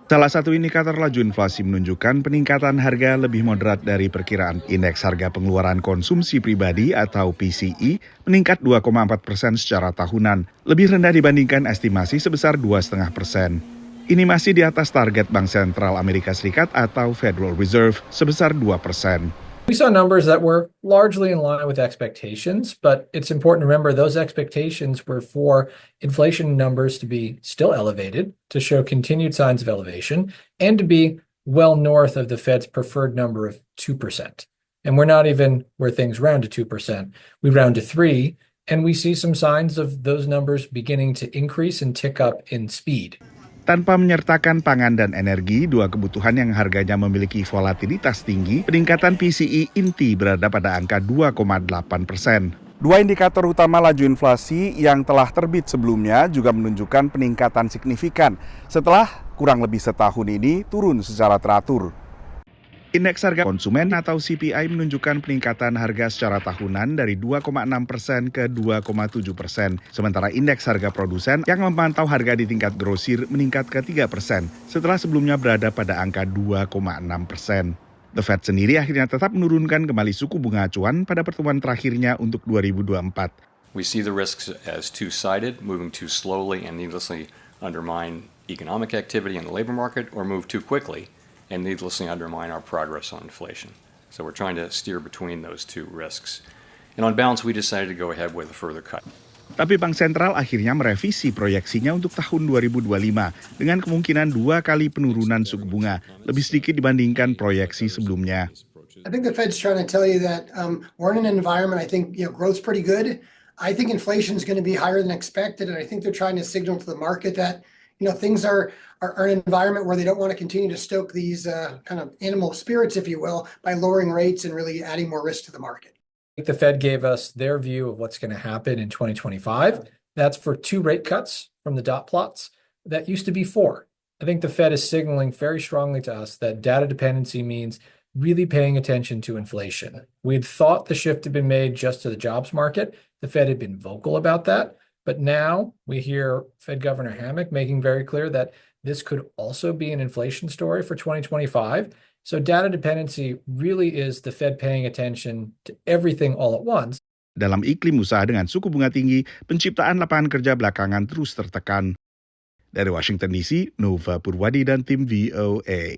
Salah satu indikator laju inflasi menunjukkan peningkatan harga lebih moderat dari perkiraan. Indeks harga pengeluaran konsumsi pribadi atau PCE meningkat 2,4% secara tahunan, lebih rendah dibandingkan estimasi sebesar 2,5%. Ini masih di atas target Bank Sentral Amerika Serikat atau Federal Reserve sebesar 2%. We saw numbers that were largely in line with expectations, but it's important to remember those expectations were for inflation numbers to be still elevated, to show continued signs of elevation, and to be well north of the Fed's preferred number of 2%. And we're not even where things round to 2%. We round to 3%, and we see some signs of those numbers beginning to increase and tick up in speed. Tanpa menyertakan pangan dan energi, dua kebutuhan yang harganya memiliki volatilitas tinggi, peningkatan PCE inti berada pada angka 2,8%. Dua indikator utama laju inflasi yang telah terbit sebelumnya juga menunjukkan peningkatan signifikan setelah kurang lebih setahun ini turun secara teratur. Indeks harga konsumen atau CPI menunjukkan peningkatan harga secara tahunan dari 2,6% ke 2,7%. Sementara indeks harga produsen yang memantau harga di tingkat grosir meningkat ke 3%, setelah sebelumnya berada pada angka 2,6%. The Fed sendiri akhirnya tetap menurunkan kembali suku bunga acuan pada pertemuan terakhirnya untuk 2024. We see the risks as two-sided, moving too slowly and needlessly undermine economic activity in the labor market, or move too quickly and needlessly undermine our progress on inflation. So we're trying to steer between those two risks. And on balance, we decided to go ahead with a further cut. Tapi Bank Sentral akhirnya merevisi proyeksinya untuk tahun 2025 dengan kemungkinan 2 kali penurunan suku bunga, lebih sedikit dibandingkan proyeksi sebelumnya. I think the Fed's trying to tell you that we're in an environment, I think, growth's pretty good. I think inflation's going to be higher than expected, and I think they're trying to signal to the market that things are an environment where they don't want to continue to stoke these kind of animal spirits, if you will, by lowering rates and really adding more risk to the market. The Fed gave us their view of what's going to happen in 2025. That's for 2 rate cuts from the dot plots. That used to be 4. I think the Fed is signaling very strongly to us that data dependency means really paying attention to inflation. We had thought the shift had been made just to the jobs market. The Fed had been vocal about that. But now we hear Fed Governor Hammack making very clear that this could also be an inflation story for 2025. So data dependency really is the Fed paying attention to everything all at once. Dalam iklim usaha dengan suku bunga tinggi, penciptaan lapangan kerja belakangan terus tertekan. Dari Washington DC, Nova Purwadi dan tim VOA.